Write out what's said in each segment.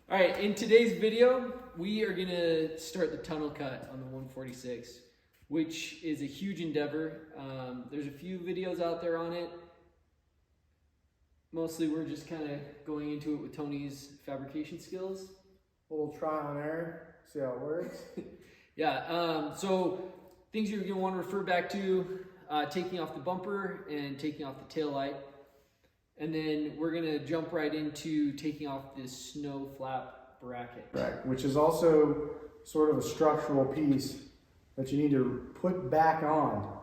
All right, in today's video, we are gonna start the tunnel cut on the 146, which is a huge endeavor. There's a few videos out there on it. Mostly we're just kind of going into it with Tony's fabrication skills. A little trial and error, see how it works. Yeah, so things you're gonna wanna refer back to, taking off the bumper and taking off the tail light. And then we're gonna jump right into taking off this snow flap bracket. Right, which is also sort of a structural piece that you need to put back on.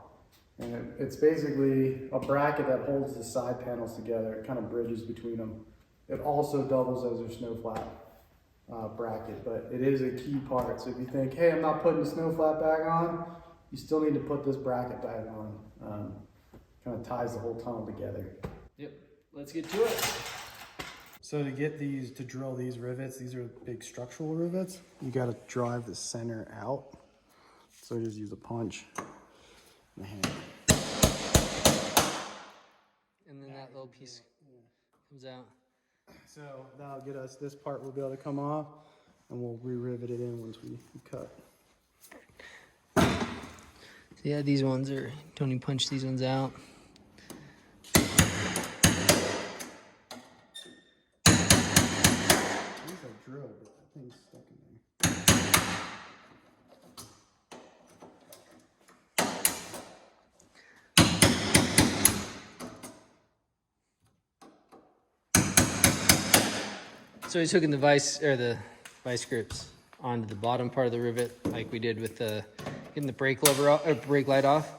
And it's basically a bracket that holds the side panels together. It kind of bridges between them. It also doubles as a snow flap bracket, but it is a key part. So if you think, hey, I'm not putting the snow flap back on, you still need to put this bracket back on. Kind of ties the whole tunnel together. Yep, let's get to it. So to drill these rivets, these are big structural rivets, you got to drive the center out. So just use a punch and a hammer. And then that little piece comes out. So that'll get us, this part will be able to come off, and we'll re-rivet it in once we cut. So yeah, these ones are, Tony punched these ones out. These are drilled, but that thing's stuck in there. So he's hooking the vice grips onto the bottom part of the rivet, like we did with getting the brake lever off, or brake light off.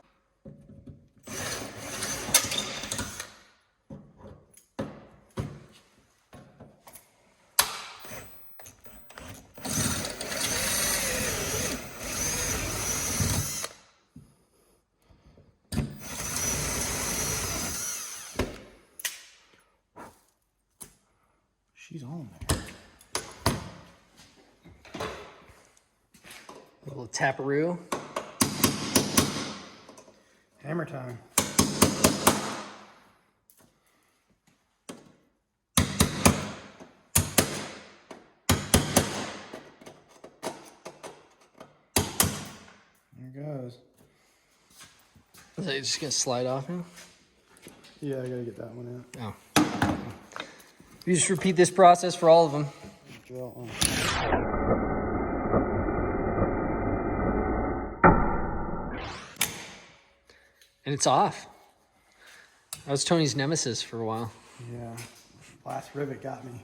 She's on there. A little taparoo. Hammer time. There it goes. Is it just gonna slide off now? Yeah, I gotta get that one out. Oh. You just repeat this process for all of them. Drill on. And it's off. That was Tony's nemesis for a while. Yeah, last rivet got me.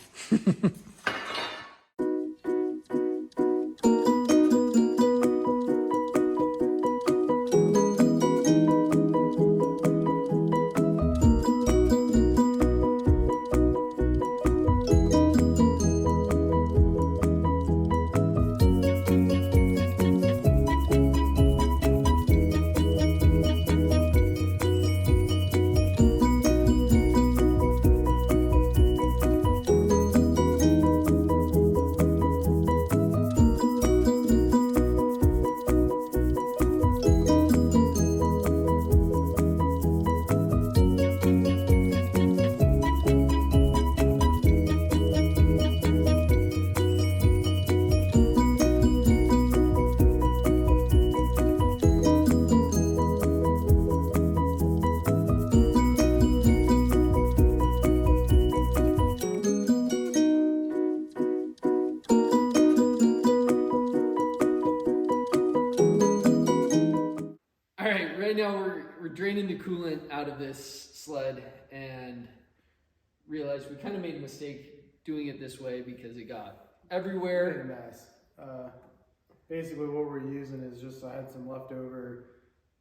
Right now we're draining the coolant out of this sled and realized we kind of made a mistake doing it this way because it got everywhere. Very nice. Basically what we're using is just, I had some leftover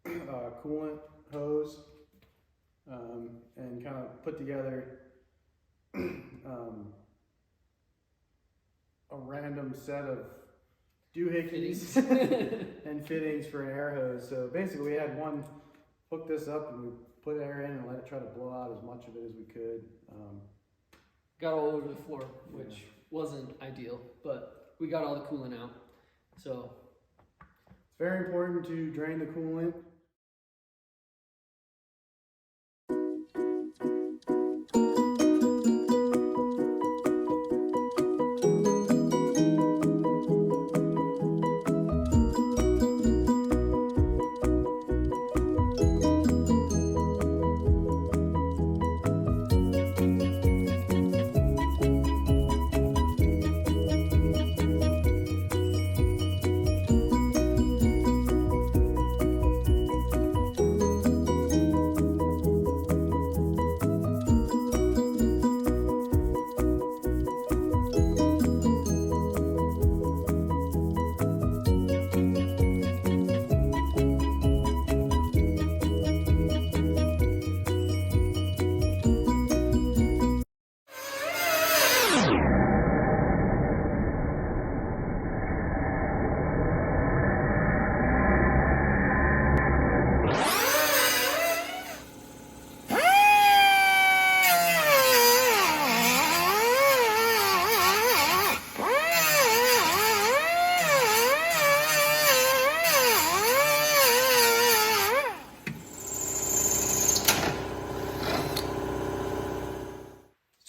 coolant hose and kind of put together a random set of doohickeys and fittings for an air hose. So basically we had one hook this up and we put air in and let it try to blow out as much of it as we could. Got all over the floor, which wasn't ideal, but we got all the coolant out. So it's very important to drain the coolant.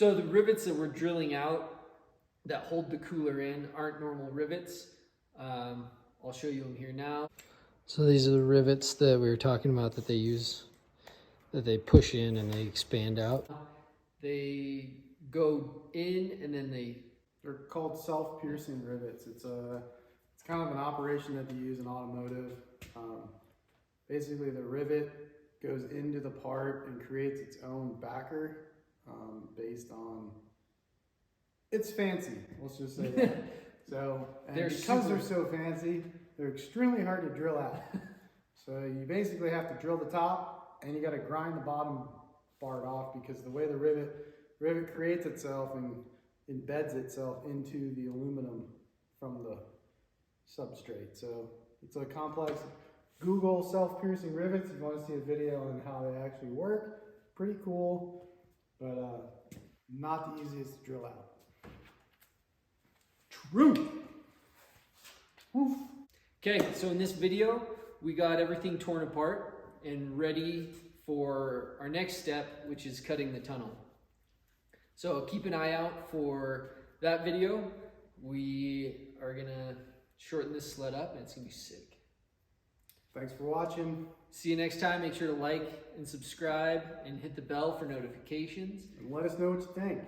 So the rivets that we're drilling out that hold the cooler in aren't normal rivets. I'll show you them here now. So these are the rivets that we were talking about that they use, that they push in and they expand out. They go in and then they're called self-piercing rivets. It's kind of an operation that they use in automotive. Basically, the rivet goes into the part and creates its own backer based on. It's fancy. Let's just say that. So, and because they're so fancy, they're extremely hard to drill out. So you basically have to drill the top, and you got to grind the bottom part off because the way the rivet creates itself and embeds itself into the aluminum from the substrate. So it's a complex. Google self-piercing rivets if you want to see a video on how they actually work. Pretty cool, but not the easiest to drill out. True. Woof. Okay, so in this video, we got everything torn apart and ready for our next step, which is cutting the tunnel. So keep an eye out for that video. We are gonna shorten this sled up and it's gonna be sick. Thanks for watching. See you next time. Make sure to like and subscribe and hit the bell for notifications. And let us know what you think.